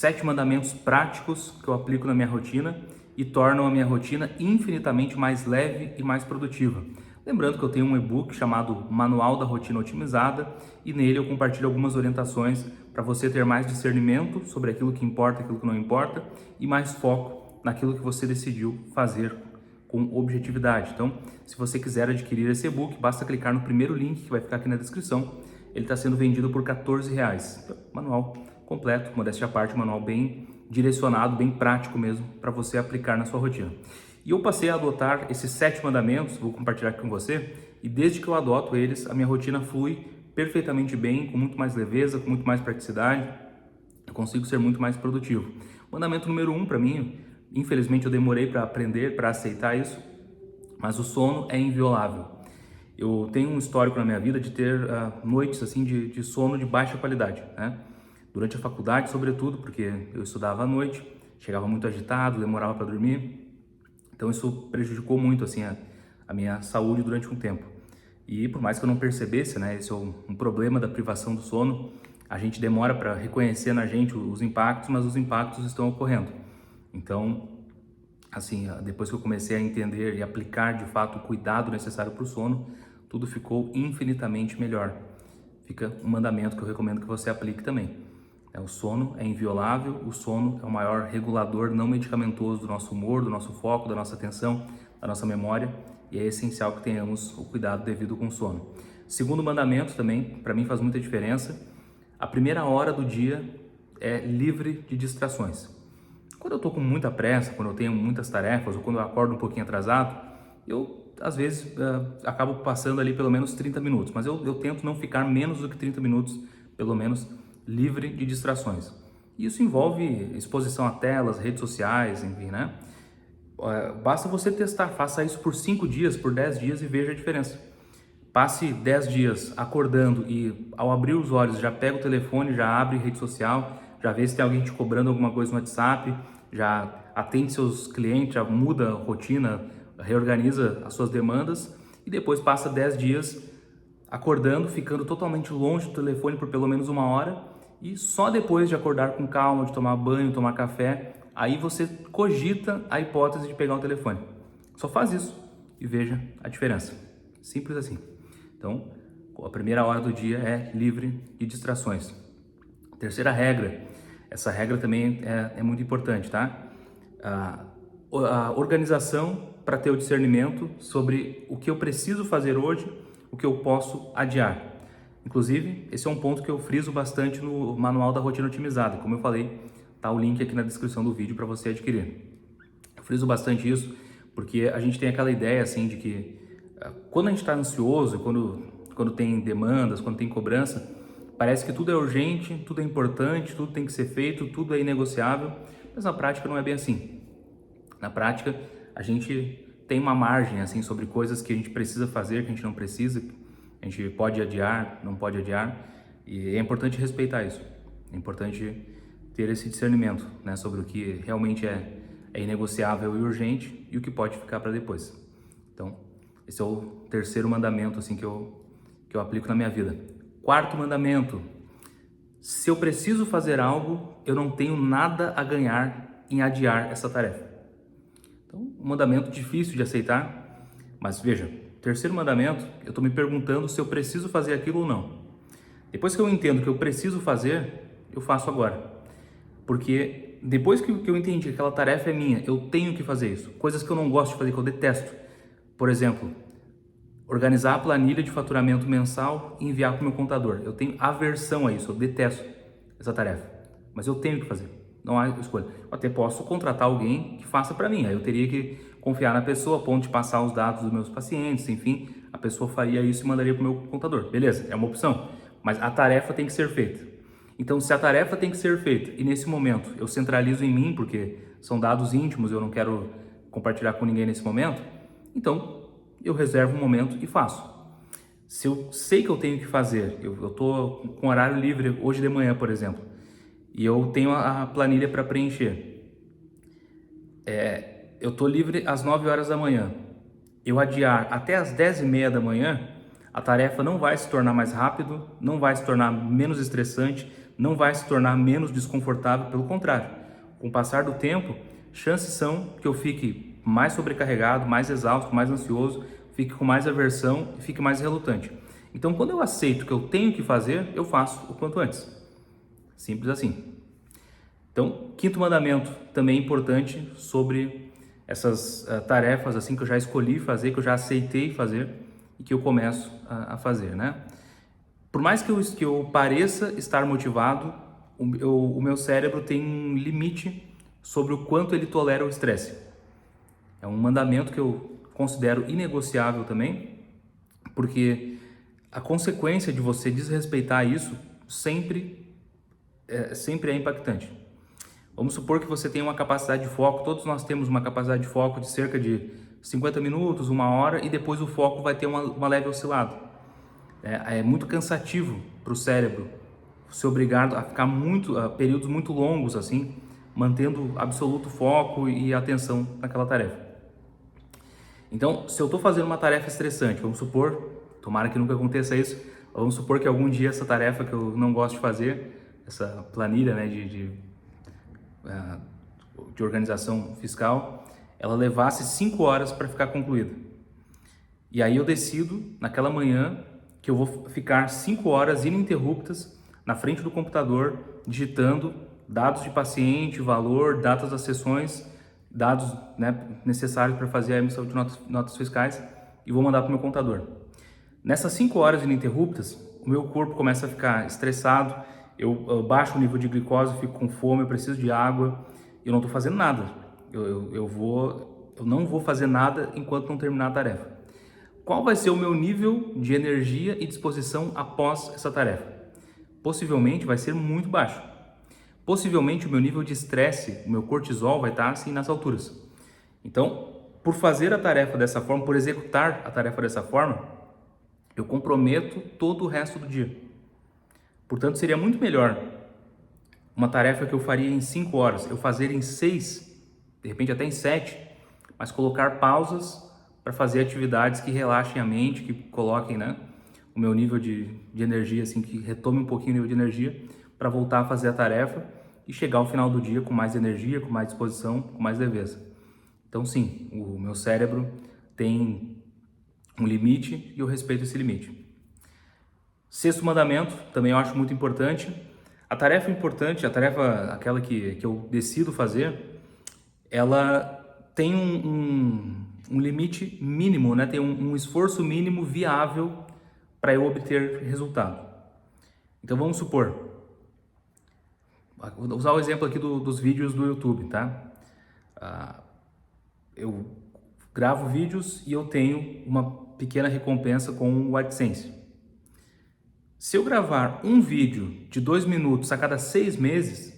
7 mandamentos práticos que eu aplico na minha rotina e tornam a minha rotina infinitamente mais leve e mais produtiva. Lembrando que eu tenho um e-book chamado Manual da Rotina Otimizada e nele eu compartilho algumas orientações para você ter mais discernimento sobre aquilo que importa e aquilo que não importa e mais foco naquilo que você decidiu fazer com objetividade. Então, se você quiser adquirir esse e-book, basta clicar no primeiro link que vai ficar aqui na descrição. Ele está sendo vendido por R$14. Então, manual completo, modéstia à parte, manual bem direcionado, bem prático mesmo, para você aplicar na sua rotina. E eu passei a adotar esses 7 mandamentos, vou compartilhar aqui com você, e desde que eu adoto eles, a minha rotina flui perfeitamente bem, com muito mais leveza, com muito mais praticidade, eu consigo ser muito mais produtivo. Mandamento número 1 para mim, infelizmente eu demorei para aprender, para aceitar isso, mas o sono é inviolável. Eu tenho um histórico na minha vida de ter noites assim de sono de baixa qualidade, né? Durante a faculdade, sobretudo, porque eu estudava à noite, chegava muito agitado, demorava para dormir, então isso prejudicou muito assim a minha saúde durante um tempo. E por mais que eu não percebesse, né, esse é um problema da privação do sono, a gente demora para reconhecer na gente os impactos, mas os impactos estão ocorrendo. Então, assim, depois que eu comecei a entender e aplicar de fato o cuidado necessário para o sono, tudo ficou infinitamente melhor. Fica um mandamento que eu recomendo que você aplique também. O sono é inviolável, o sono é o maior regulador não medicamentoso do nosso humor, do nosso foco, da nossa atenção, da nossa memória, e é essencial que tenhamos o cuidado devido com o sono. Segundo mandamento também, para mim faz muita diferença, a primeira hora do dia é livre de distrações. Quando eu estou com muita pressa, quando eu tenho muitas tarefas, ou quando eu acordo um pouquinho atrasado, eu às vezes acabo passando ali pelo menos 30 minutos, mas eu tento não ficar menos do que 30 minutos, pelo menos, livre de distrações. Isso envolve exposição a telas, redes sociais, enfim, né? Basta você testar, faça isso por 5 dias, por 10 dias e veja a diferença. Passe 10 dias acordando e ao abrir os olhos já pega o telefone, já abre rede social, já vê se tem alguém te cobrando alguma coisa no WhatsApp, já atende seus clientes, já muda a rotina, reorganiza as suas demandas e depois passa 10 dias acordando, ficando totalmente longe do telefone por pelo menos 1 hora e só depois de acordar com calma, de tomar banho, tomar café, aí você cogita a hipótese de pegar o telefone. Só faz isso e veja a diferença. Simples assim. Então, a primeira hora do dia é livre de distrações. Terceira regra, essa regra também é muito importante, tá? A organização para ter o discernimento sobre o que eu preciso fazer hoje, o que eu posso adiar. Inclusive, esse é um ponto que eu friso bastante no Manual da Rotina Otimizada. Como eu falei, tá o link aqui na descrição do vídeo para você adquirir. Eu friso bastante isso porque a gente tem aquela ideia assim de que quando a gente está ansioso, quando tem demandas, quando tem cobrança, parece que tudo é urgente, tudo é importante, tudo tem que ser feito, tudo é inegociável, mas na prática não é bem assim. Na prática, a gente tem uma margem assim sobre coisas que a gente precisa fazer, que a gente não precisa, a gente pode adiar, não pode adiar, e é importante respeitar isso. É importante ter esse discernimento, né, sobre o que realmente é inegociável e urgente e o que pode ficar para depois. Então, esse é o terceiro mandamento assim que eu aplico na minha vida. Quarto mandamento: se eu preciso fazer algo, eu não tenho nada a ganhar em adiar essa tarefa. Então, um mandamento difícil de aceitar, mas veja, terceiro mandamento, eu estou me perguntando se eu preciso fazer aquilo ou não. Depois que eu entendo que eu preciso fazer, eu faço agora. Porque depois que eu entendi que aquela tarefa é minha, eu tenho que fazer isso. Coisas que eu não gosto de fazer, que eu detesto. Por exemplo, organizar a planilha de faturamento mensal e enviar para o meu contador. Eu tenho aversão a isso, eu detesto essa tarefa. Mas eu tenho que fazer, não há escolha. Eu até posso contratar alguém que faça para mim. Aí eu teria que confiar na pessoa, a ponto de passar os dados dos meus pacientes, enfim. A pessoa faria isso e mandaria para o meu contador. Beleza, é uma opção. Mas a tarefa tem que ser feita. Então, se a tarefa tem que ser feita e nesse momento eu centralizo em mim, porque são dados íntimos, eu não quero compartilhar com ninguém nesse momento, então eu reservo um momento e faço. Se eu sei que eu tenho que fazer, eu estou com horário livre hoje de manhã, por exemplo, e eu tenho a planilha para preencher, eu estou livre às 9 horas da manhã, eu adiar até às 10h30 da manhã, a tarefa não vai se tornar mais rápido, não vai se tornar menos estressante, não vai se tornar menos desconfortável, pelo contrário. Com o passar do tempo, chances são que eu fique mais sobrecarregado, mais exausto, mais ansioso, fique com mais aversão e fique mais relutante. Então, quando eu aceito que eu tenho que fazer, eu faço o quanto antes. Simples assim. Então, quinto mandamento também importante sobre essas tarefas assim que eu já escolhi fazer, que eu já aceitei fazer e que eu começo a fazer, né? Por mais que eu pareça estar motivado, o meu cérebro tem um limite sobre o quanto ele tolera o estresse. É um mandamento que eu considero inegociável também, porque a consequência de você desrespeitar isso sempre é impactante. Vamos supor que você tem uma capacidade de foco, todos nós temos uma capacidade de foco de cerca de 50 minutos, 1 hora, e depois o foco vai ter uma leve oscilada. É muito cansativo para o cérebro ser obrigado a ficar períodos muito longos assim, mantendo absoluto foco e atenção naquela tarefa. Então, se eu estou fazendo uma tarefa estressante, vamos supor, tomara que nunca aconteça isso, vamos supor que algum dia essa tarefa que eu não gosto de fazer, essa planilha, né, de organização fiscal, ela levasse 5 horas para ficar concluída. E aí eu decido, naquela manhã, que eu vou ficar 5 horas ininterruptas na frente do computador, digitando dados de paciente, valor, datas das sessões, dados, né, necessários para fazer a emissão de notas fiscais, e vou mandar para o meu contador. Nessas 5 horas ininterruptas, o meu corpo começa a ficar estressado, eu baixo o nível de glicose, fico com fome, eu preciso de água, eu não estou fazendo nada. Eu não vou fazer nada enquanto não terminar a tarefa. Qual vai ser o meu nível de energia e disposição após essa tarefa? Possivelmente vai ser muito baixo. Possivelmente o meu nível de estresse, o meu cortisol vai estar assim nas alturas. Então, por fazer a tarefa dessa forma, por executar a tarefa dessa forma, eu comprometo todo o resto do dia. Portanto, seria muito melhor uma tarefa que eu faria em 5 horas, eu fazer em 6, de repente até em 7, mas colocar pausas para fazer atividades que relaxem a mente, que coloquem, né, o meu nível de energia, assim, que retome um pouquinho o nível de energia, para voltar a fazer a tarefa e chegar ao final do dia com mais energia, com mais disposição, com mais leveza. Então, sim, o meu cérebro tem um limite e eu respeito esse limite. Sexto mandamento, também eu acho muito importante. A tarefa importante, a tarefa aquela que eu decido fazer, ela tem um limite mínimo, né? Tem um esforço mínimo viável para eu obter resultado. Então vamos supor, vou usar o exemplo aqui dos vídeos do YouTube, tá? Eu gravo vídeos e eu tenho uma pequena recompensa com o AdSense. Se eu gravar um vídeo de 2 minutos a cada 6 meses,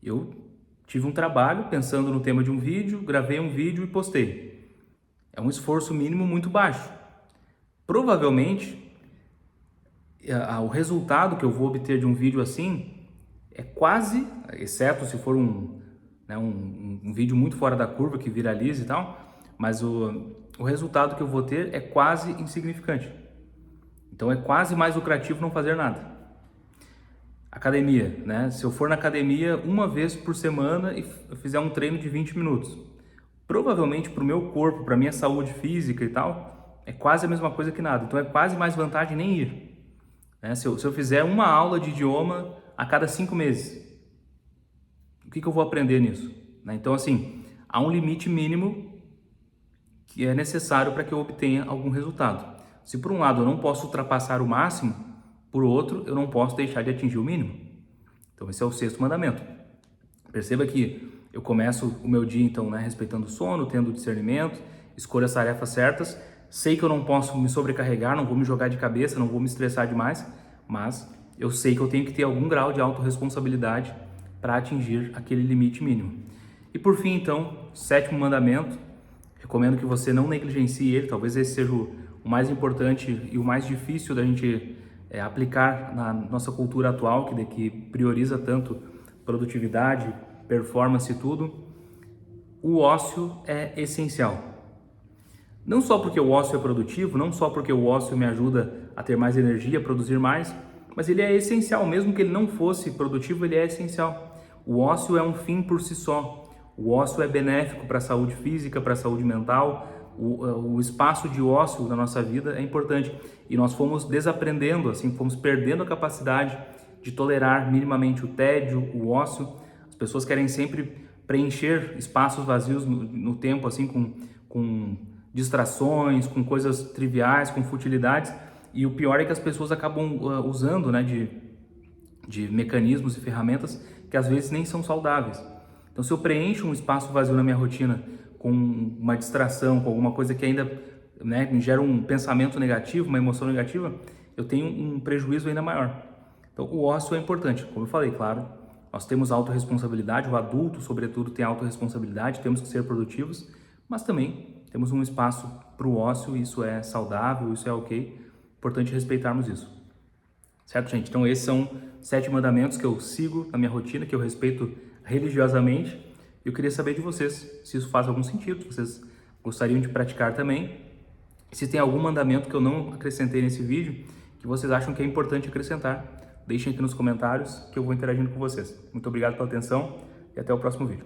eu tive um trabalho pensando no tema de um vídeo, gravei um vídeo e postei. É um esforço mínimo muito baixo. Provavelmente, o resultado que eu vou obter de um vídeo assim é quase, exceto se for um vídeo muito fora da curva que viralize e tal, mas o resultado que eu vou ter é quase insignificante. Então é quase mais lucrativo não fazer nada. Academia, né? Se eu for na academia uma vez por semana e eu fizer um treino de 20 minutos, provavelmente para o meu corpo, para a minha saúde física e tal, é quase a mesma coisa que nada. Então é quase mais vantagem nem ir. Né? Se eu fizer uma aula de idioma a cada 5 meses, o que eu vou aprender nisso? Né? Então, assim, há um limite mínimo que é necessário para que eu obtenha algum resultado. Se por um lado eu não posso ultrapassar o máximo, por outro eu não posso deixar de atingir o mínimo. Então esse é o sexto mandamento. Perceba que eu começo o meu dia então, né, respeitando o sono, tendo discernimento, escolho as tarefas certas, sei que eu não posso me sobrecarregar, não vou me jogar de cabeça, não vou me estressar demais, mas eu sei que eu tenho que ter algum grau de autorresponsabilidade para atingir aquele limite mínimo. E por fim então, sétimo mandamento, recomendo que você não negligencie ele, talvez esse seja o mais importante e o mais difícil da gente aplicar na nossa cultura atual, que prioriza tanto produtividade, performance e tudo. O ócio é essencial. Não só porque o ócio é produtivo, não só porque o ócio me ajuda a ter mais energia, a produzir mais, mas ele é essencial, mesmo que ele não fosse produtivo, ele é essencial. O ócio é um fim por si só. O ócio é benéfico para a saúde física, para a saúde mental. O espaço de ócio na nossa vida é importante. E nós fomos desaprendendo, assim, fomos perdendo a capacidade de tolerar minimamente o tédio, o ócio. As pessoas querem sempre preencher espaços vazios no tempo, assim, com distrações, com coisas triviais, com futilidades. E o pior é que as pessoas acabam usando, né, de mecanismos e ferramentas que às vezes nem são saudáveis. Então, se eu preencho um espaço vazio na minha rotina com uma distração, com alguma coisa que ainda, né, me gera um pensamento negativo, uma emoção negativa, eu tenho um prejuízo ainda maior. Então, o ócio é importante. Como eu falei, claro, nós temos autorresponsabilidade, o adulto, sobretudo, tem autorresponsabilidade, temos que ser produtivos, mas também temos um espaço para o ócio, isso é saudável, isso é ok. Importante respeitarmos isso. Certo, gente? Então, esses são 7 mandamentos que eu sigo na minha rotina, que eu respeito religiosamente. Eu queria saber de vocês se isso faz algum sentido, se vocês gostariam de praticar também. Se tem algum mandamento que eu não acrescentei nesse vídeo, que vocês acham que é importante acrescentar, deixem aqui nos comentários que eu vou interagindo com vocês. Muito obrigado pela atenção e até o próximo vídeo.